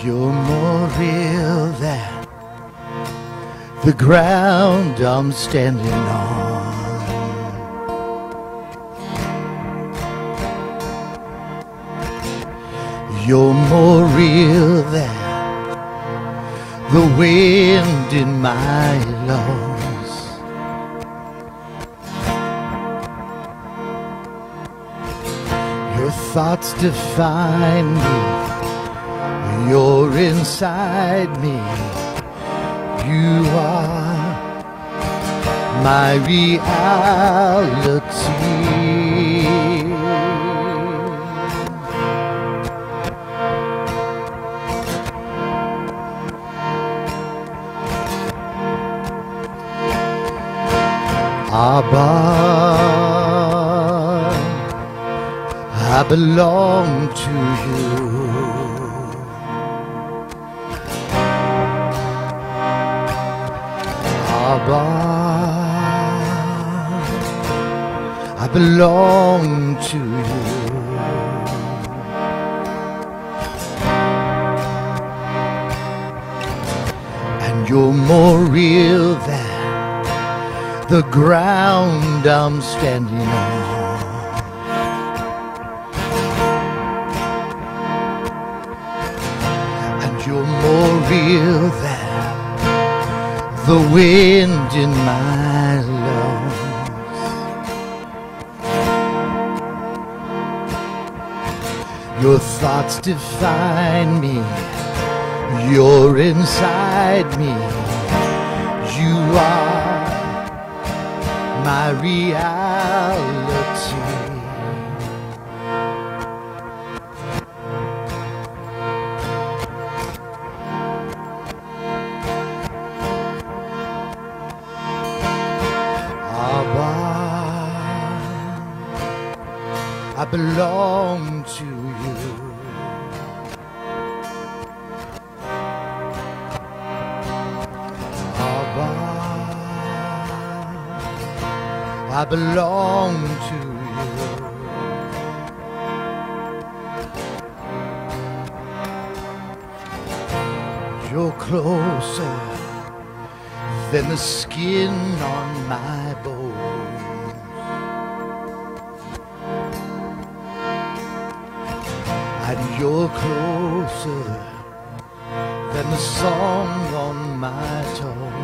You're more real than the ground I'm standing on. You're more real than the wind in my lungs. Your thoughts define me. You're inside me. You are my reality. Abba, I belong to you. Abba, I belong to you. And you're more real than the ground I'm standing on. And you're more real than the wind in my lungs. Your thoughts define me. You're inside me. You are my reality. I belong to you. Abba, I belong to you. You're closer than the skin on my bones. And you're closer than the song on my tongue.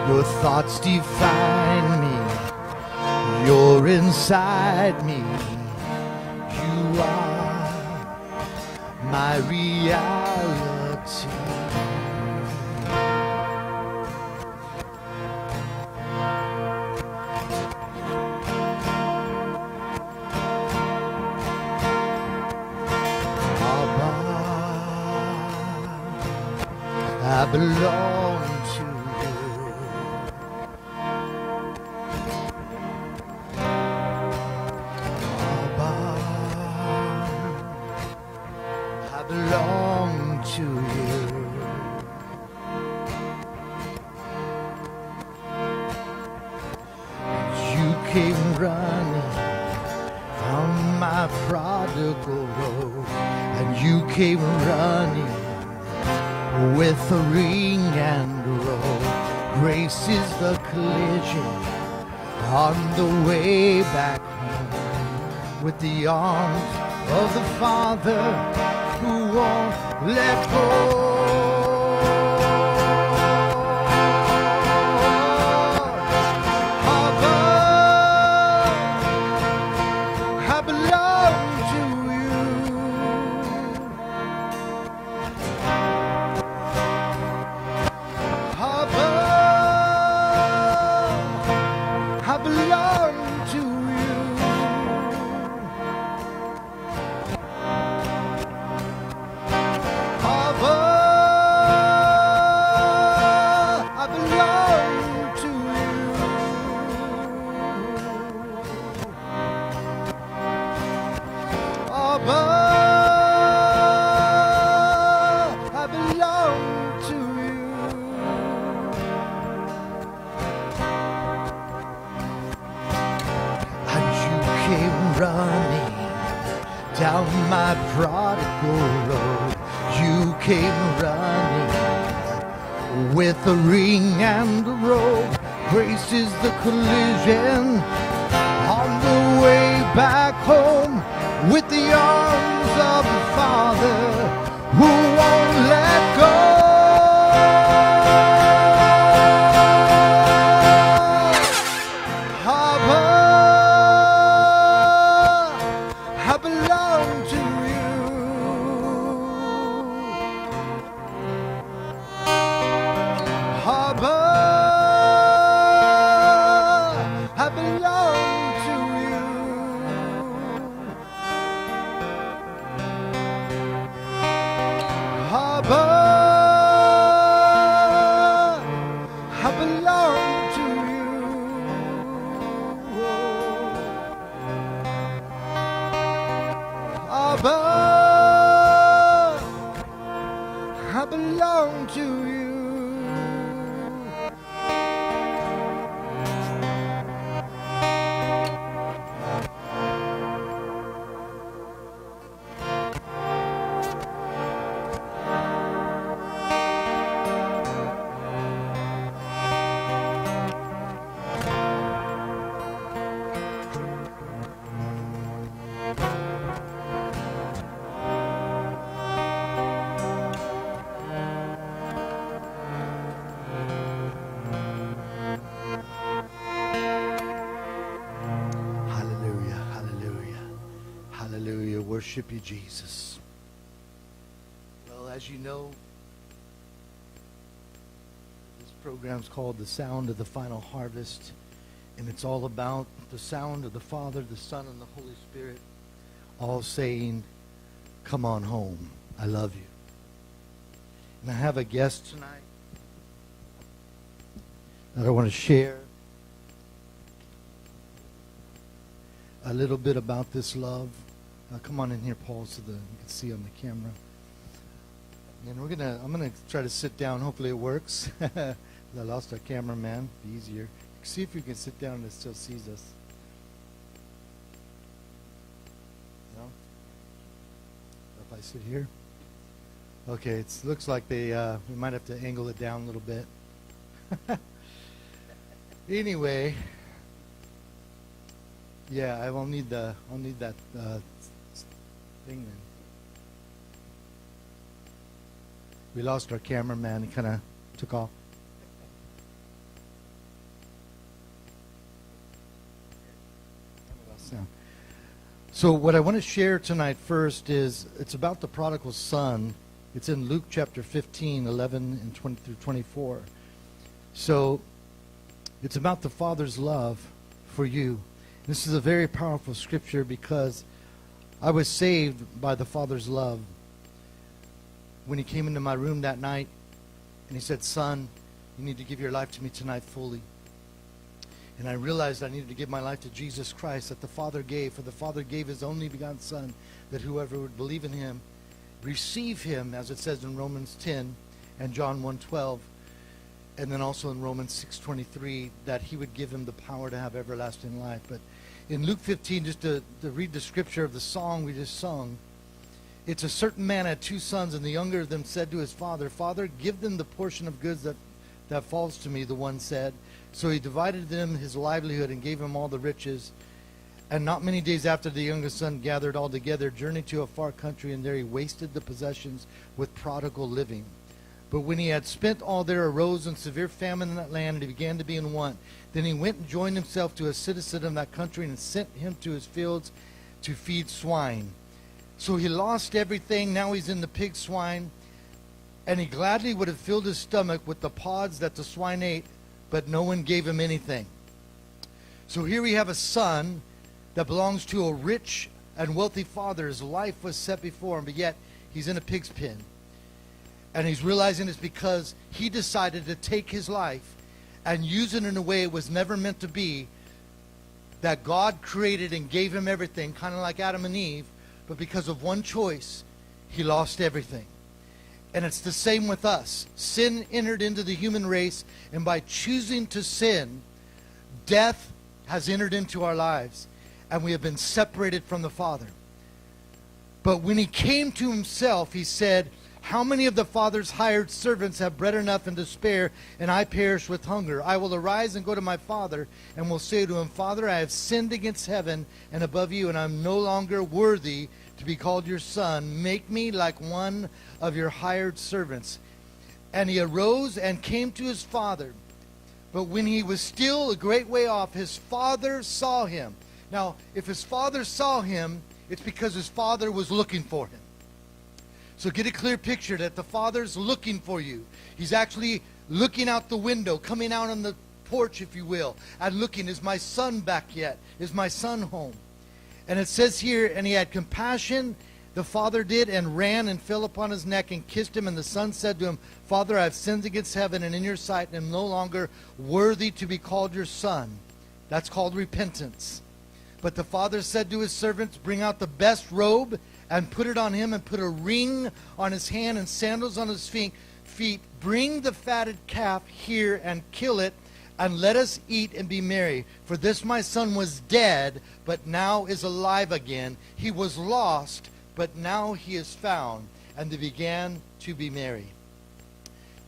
Your thoughts define me. You're inside me. You are my reality. I belong to you. Abba, I belong to you. You came running on my prodigal road, and you came running with a ring and roll. Grace is the collision on the way back home, with the arms of the Father who won't let go. Abba, I belong to you. I belong to you. Abba, I belong to you. running down my prodigal road. You came running with a ring and a robe. Grace is the collision on the way back home, with the arms of the Father who won't let go. Abba, I belong to you. Abba, I belong to you. Abba, I belong to you. Abba, I belong to you. Hallelujah, hallelujah, hallelujah. Worship you, Jesus. Well, as you know, this program's called The Sound of the Final Harvest, and it's all about the sound of the Father, the Son, and the Holy Spirit, all saying, come on home, I love you. And I have a guest tonight that I want to share a little bit about this love. Come on in here, Paul, so that you can see on the camera. And I'm gonna try to sit down. Hopefully it works. I lost our cameraman. Be easier. See if you can sit down and it still sees us. No? If I sit here? Okay, it looks like we might have to angle it down a little bit. Anyway, yeah, I'll need that thing then. We lost our cameraman. He kind of took off. So what I want to share tonight first is it's about the prodigal son. It's in Luke chapter 15, 11 and 20 through 24. So it's about the Father's love for you. This is a very powerful scripture because I was saved by the Father's love. When he came into my room that night and he said, son, you need to give your life to me tonight fully. And I realized I needed to give my life to Jesus Christ that the Father gave. For the Father gave his only begotten Son, that whoever would believe in him, receive him, as it says in Romans 10 and John 1:12, and then also in Romans 6:23, that he would give him the power to have everlasting life. But in Luke 15, just to read the scripture of the song we just sung, it's a certain man had two sons, and the younger of them said to his father, Father, give them the portion of goods that falls to me, the one said. So he divided them his livelihood and gave him all the riches. And not many days after, the youngest son gathered all together, journeyed to a far country, and there he wasted the possessions with prodigal living. But when he had spent all, there arose a severe famine in that land, and he began to be in want. Then he went and joined himself to a citizen of that country, and sent him to his fields to feed swine. So he lost everything. Now he's in the pig swine. And he gladly would have filled his stomach with the pods that the swine ate, but no one gave him anything. So here we have a son that belongs to a rich and wealthy father. His life was set before him, but yet he's in a pig's pen. And he's realizing it's because he decided to take his life and use it in a way it was never meant to be, that God created and gave him everything, kind of like Adam and Eve, but because of one choice, he lost everything. And it's the same with us. Sin entered into the human race, and by choosing to sin, death has entered into our lives. and we have been separated from the Father. But when he came to himself, he said, how many of the Father's hired servants have bread enough and to spare, and I perish with hunger? I will arise and go to my Father, and will say to him, Father, I have sinned against heaven and above you, and I am no longer worthy to be called your son. Make me like one of your hired servants. And he arose and came to his father. But when he was still a great way off, his father saw him. Now, if his father saw him, it's because his father was looking for him. So get a clear picture that the Father's looking for you. He's actually looking out the window, coming out on the porch, if you will, and looking, is my son back yet? Is my son home? And it says here, and he had compassion, the father did, and ran and fell upon his neck and kissed him. And the son said to him, Father, I have sinned against heaven and in your sight, and am no longer worthy to be called your son. That's called repentance. But the father said to his servants, bring out the best robe and put it on him, and put a ring on his hand and sandals on his feet. Bring the fatted calf here and kill it, and let us eat and be merry. For this my son was dead, but now is alive again. He was lost, but now he is found. And they began to be merry.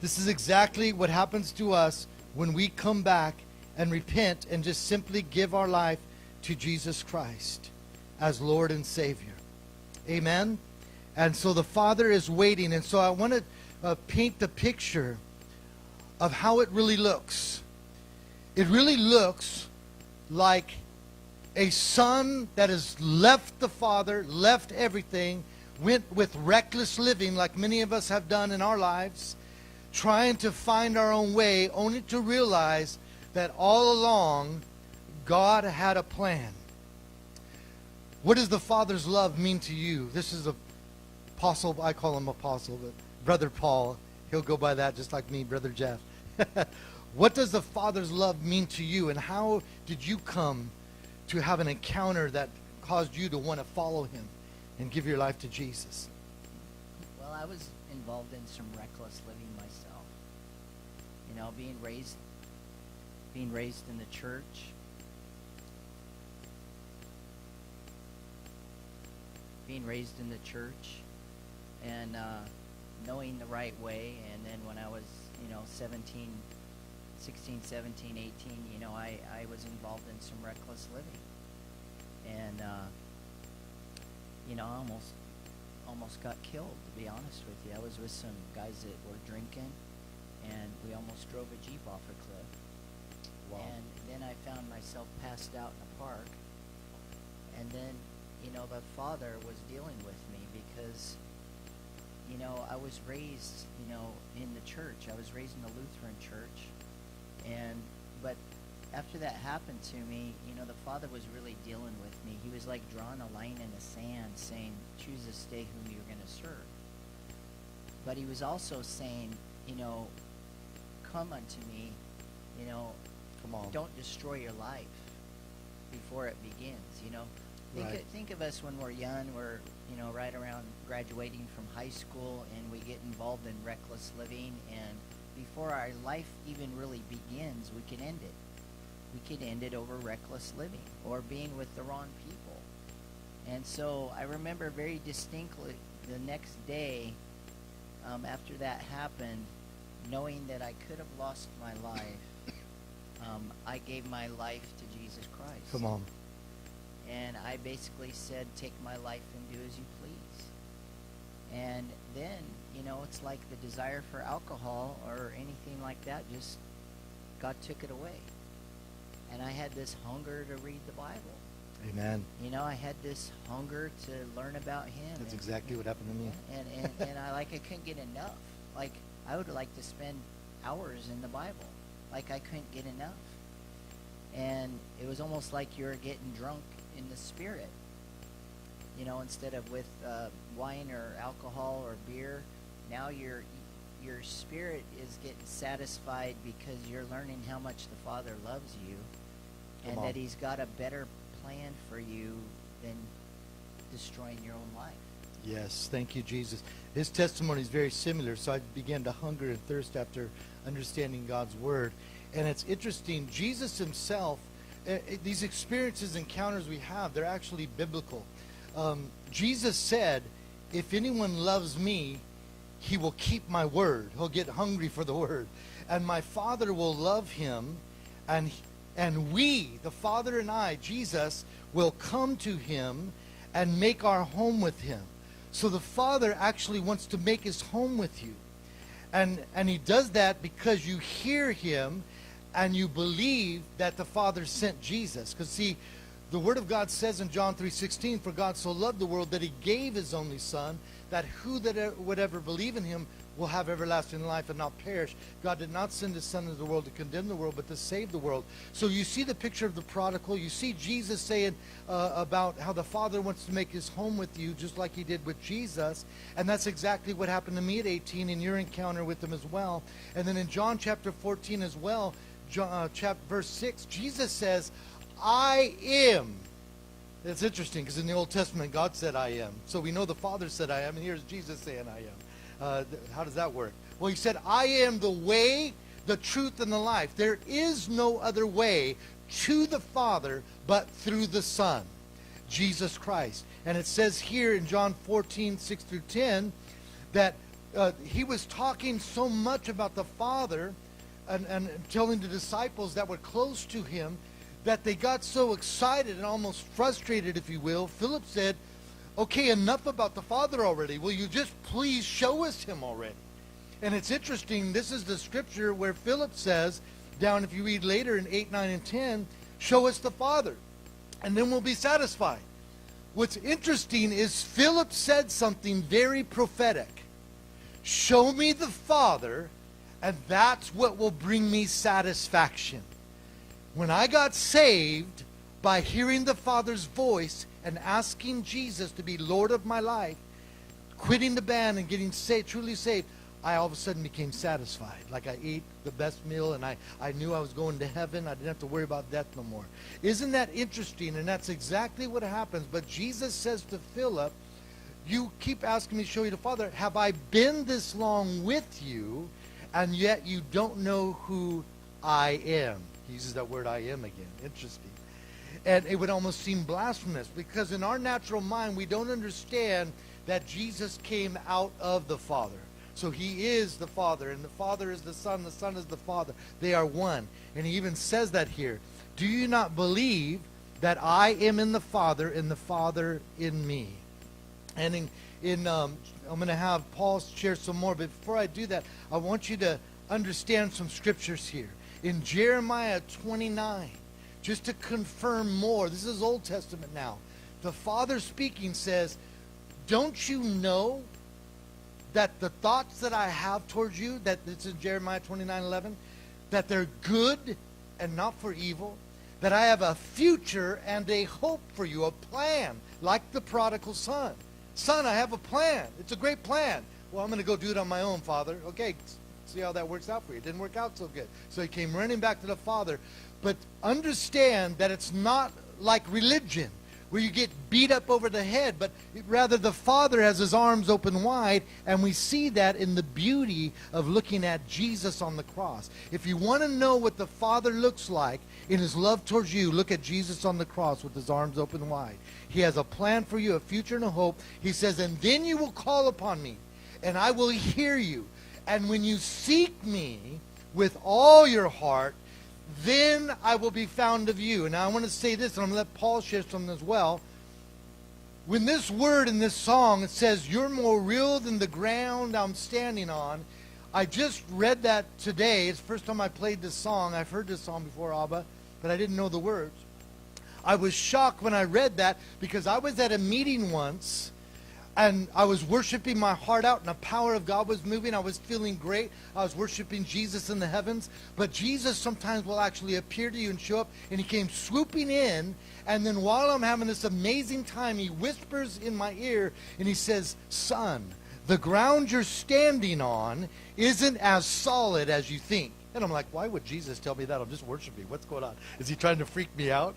This is exactly what happens to us when we come back and repent and just simply give our life to Jesus Christ as Lord and Savior. Amen? And so the Father is waiting. And so I want to paint the picture of how it really looks. It really looks like a son that has left the Father, left everything, went with reckless living like many of us have done in our lives, trying to find our own way, only to realize that all along God had a plan. What does the Father's love mean to you? This is Apostle, I call him Apostle, but Brother Paul, he'll go by that just like me, Brother Jeff. What does the Father's love mean to you, and how did you come to have an encounter that caused you to want to follow him and give your life to Jesus? Well, I was involved in some reckless living myself. You know, being raised in the church. Being raised in the church and knowing the right way. And then when I was, 16, 17, 18, I was involved in some reckless living. And, I almost got killed, to be honest with you. I was with some guys that were drinking, and we almost drove a Jeep off a cliff. Wow. And then I found myself passed out in a park. And then, the Father was dealing with me because, I was raised, in the church. I was raised in a Lutheran church. But after that happened to me, the Father was really dealing with me. He was like drawing a line in the sand saying, choose this day whom you're going to serve. But he was also saying, come unto me, Come on. Don't destroy your life before it begins, Right. Think of us when we're young, we're, right around graduating from high school, and we get involved in reckless living, and before our life even really begins, we could end it. We could end it over reckless living or being with the wrong people. And so I remember very distinctly the next day after that happened, knowing that I could have lost my life, I gave my life to Jesus Christ. Come on. And I basically said, take my life and do as you please. And then, it's like the desire for alcohol or anything like that, just God took it away. And I had this hunger to read the Bible. Amen. I had this hunger to learn about him. That's exactly what happened to me. And I couldn't get enough. Like, I would like to spend hours in the Bible. Like, I couldn't get enough. And it was almost like you were getting drunk in the Spirit. Instead of with wine or alcohol or beer, now your spirit is getting satisfied because you're learning how much the Father loves you, and that he's got a better plan for you than destroying your own life. Yes, thank you, Jesus. His testimony is very similar, so I began to hunger and thirst after understanding God's Word. And it's interesting, Jesus himself these experiences, encounters we have, they're actually biblical. Jesus said, if anyone loves me, he will keep my word. He'll get hungry for the word. And my Father will love him, and we, the Father and I, Jesus, will come to him and make our home with him. So the Father actually wants to make his home with you. And he does that because you hear him and you believe that the Father sent Jesus. Because see, the Word of God says in John 3:16, for God so loved the world that he gave his only Son, that who that would ever believe in him will have everlasting life and not perish. God did not send his Son into the world to condemn the world, but to save the world. So you see the picture of the prodigal. You see Jesus saying about how the Father wants to make his home with you, just like he did with Jesus. And that's exactly what happened to me at 18 in your encounter with him as well. And then in John chapter 14 as well, verse 6, Jesus says, I am. It's interesting because in the Old Testament, God said, I am. So we know the Father said, I am, and here's Jesus saying, I am. How does that work? Well, he said, I am the way, the truth, and the life. There is no other way to the Father but through the Son, Jesus Christ. And it says here in John 14, 6 through 10, that he was talking so much about the Father and telling the disciples that were close to him that they got so excited and almost frustrated, if you will. Philip said, okay, enough about the Father already. Will you just please show us him already? And it's interesting, this is the scripture where Philip says, down if you read later in 8, 9, and 10, show us the Father, and then we'll be satisfied. What's interesting is Philip said something very prophetic. Show me the Father, and that's what will bring me satisfaction. When I got saved by hearing the Father's voice and asking Jesus to be Lord of my life, quitting the band and getting saved, truly saved, I all of a sudden became satisfied. Like I ate the best meal and I knew I was going to heaven. I didn't have to worry about death no more. Isn't that interesting? And that's exactly what happens. But Jesus says to Philip, you keep asking me to show you the Father. Have I been this long with you, and yet you don't know who I am? He uses that word I am again. Interesting. And it would almost seem blasphemous because in our natural mind we don't understand that Jesus came out of the Father. So he is the Father, and the Father is the Son is the Father. They are one. And he even says that here. Do you not believe that I am in the Father and the Father in me? And I'm going to have Paul share some more, but before I do that, I want you to understand some scriptures here. In Jeremiah 29, just to confirm more, this is Old Testament now. The Father speaking says, don't you know that the thoughts that I have towards you, that it's in Jeremiah 29:11, that they're good and not for evil, that I have a future and a hope for you, a plan, like the prodigal son. Son, I have a plan. It's a great plan. Well, I'm going to go do it on my own, Father. Okay, see how that works out for you. It didn't work out so good. So he came running back to the Father. But understand that it's not like religion, where you get beat up over the head, but rather the Father has his arms open wide, and we see that in the beauty of looking at Jesus on the cross. If you want to know what the Father looks like in his love towards you, look at Jesus on the cross with his arms open wide. He has a plan for you, a future and a hope. He says, and then you will call upon me, and I will hear you. And when you seek me with all your heart, then I will be found of you. And I want to say this, and I'm going to let Paul share something as well. When this word in this song, it says, you're more real than the ground I'm standing on. I just read that today. It's the first time I played this song. I've heard this song before, Abba, but I didn't know the words. I was shocked when I read that because I was at a meeting once, and I was worshiping my heart out, and the power of God was moving. I was feeling great. I was worshiping Jesus in the heavens. But Jesus sometimes will actually appear to you and show up, and he came swooping in, and then while I'm having this amazing time, he whispers in my ear, and he says, son, the ground you're standing on isn't as solid as you think. And I'm like, why would Jesus tell me that? I'm just worshiping. What's going on? Is he trying to freak me out?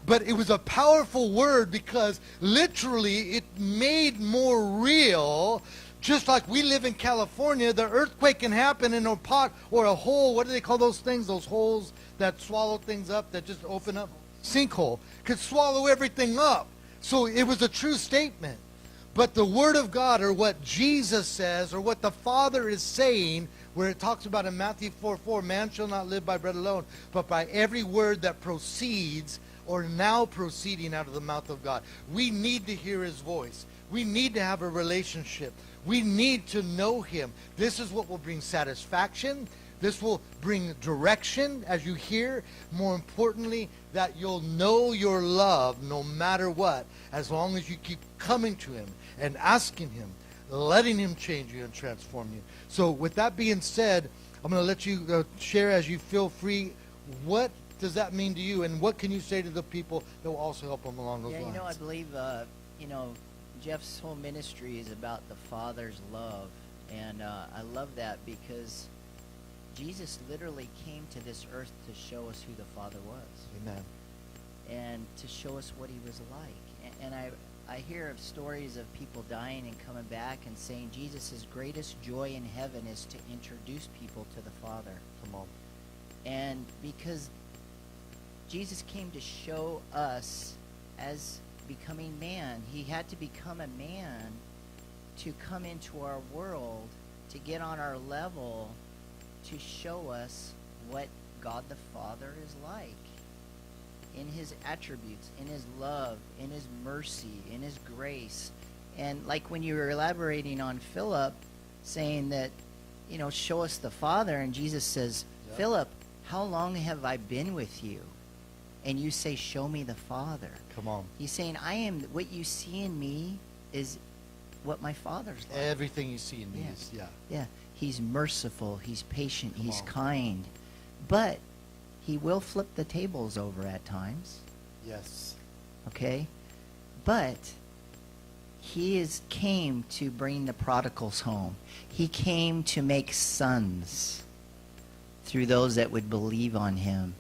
But it was a powerful word because literally it made more real. Just like we live in California, the earthquake can happen in a pot or a hole. What do they call those things? Those holes that swallow things up, that just open up. sinkhole, could swallow everything up. So it was a true statement. But the Word of God, or what Jesus says, or what the Father is saying, where it talks about in Matthew 4:4, man shall not live by bread alone, but by every word that proceeds or now proceeding out of the mouth of God. We need to hear His voice. We need to have a relationship. We need to know Him. This is what will bring satisfaction. This will bring direction as you hear. More importantly, that you'll know your love no matter what, as long as you keep coming to Him and asking Him, letting Him change you and transform you. So with that being said, I'm going to let you share as you feel free. What does that mean to you, and what can you say to the people that will also help them along those lines? I believe, Jeff's whole ministry is about the Father's love, and I love that because Jesus literally came to this earth to show us who the Father was. Amen. And to show us what He was like. And I hear of stories of people dying and coming back and saying Jesus' greatest joy in heaven is to introduce people to the Father. Come on. And because Jesus came to show us as becoming man, He had to become a man to come into our world, to get on our level, to show us what God the Father is like in His attributes, in His love, in His mercy, in His grace. And like when you were elaborating on Philip saying that, show us the Father, and Jesus says, yeah. Philip, how long have I been with you? And you say, show me the Father. Come on. He's saying, what you see in me is what my Father's like. Everything you see in me is, Yeah. He's merciful. He's patient. Come He's on. kind. But He will flip the tables over at times. Yes. Okay? But He came to bring the prodigals home. He came to make sons through those that would believe on Him.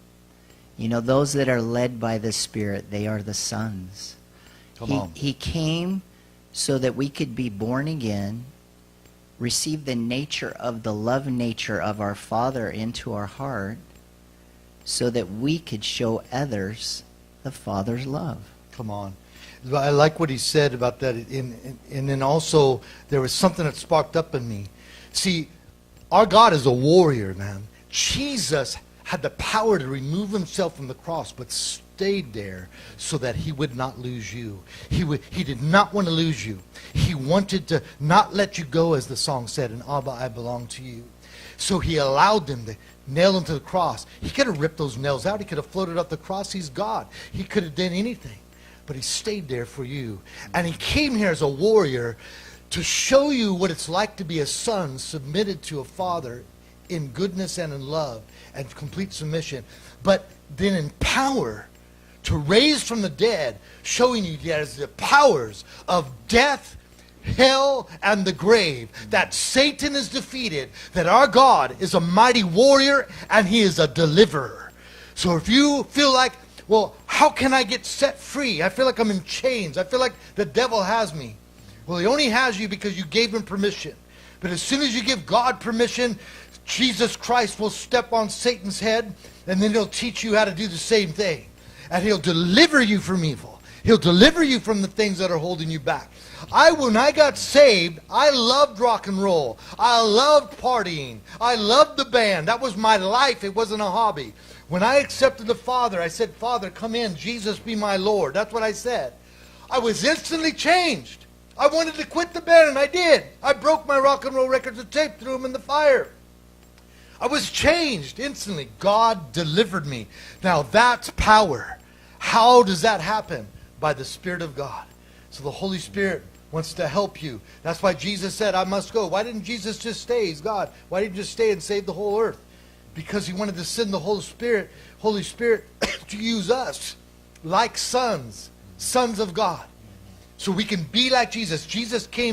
Those that are led by the Spirit, they are the sons. Come on. He came so that we could be born again, receive the nature of the love nature of our Father into our heart, so that we could show others the Father's love. Come on. I like what he said about that. And then also, there was something that sparked up in me. See, our God is a warrior, man. Jesus had the power to remove Himself from the cross, but stayed there so that He would not lose you. He did not want to lose you. He wanted to not let you go, as the song said, and Abba, I belong to you. So He allowed them to nail Him to the cross. He could have ripped those nails out. He could have floated up the cross. He's God. He could have done anything. But He stayed there for you. And He came here as a warrior to show you what it's like to be a son submitted to a father in goodness and in love and complete submission, but then in power to raise from the dead, showing you that as the powers of death, hell, and the grave, that Satan is defeated, that our God is a mighty warrior and He is a deliverer. So if you feel like, well, how can I get set free? I feel like I'm in chains. I feel like the devil has me. Well, he only has you because you gave him permission. But as soon as you give God permission, Jesus Christ will step on Satan's head, and then He'll teach you how to do the same thing. And He'll deliver you from evil. He'll deliver you from the things that are holding you back. When I got saved, I loved rock and roll. I loved partying. I loved the band. That was my life. It wasn't a hobby. When I accepted the Father, I said, Father, come in. Jesus, be my Lord. That's what I said. I was instantly changed. I wanted to quit the band, and I did. I broke my rock and roll records of tape, threw them in the fire. I was changed instantly. God delivered me. Now that's power. How does that happen? By the Spirit of God. So the Holy Spirit wants to help you. That's why Jesus said, I must go. Why didn't Jesus just stay? He's God. Why didn't He just stay and save the whole earth? Because He wanted to send the Holy Spirit to use us like sons of God. So we can be like Jesus. Jesus came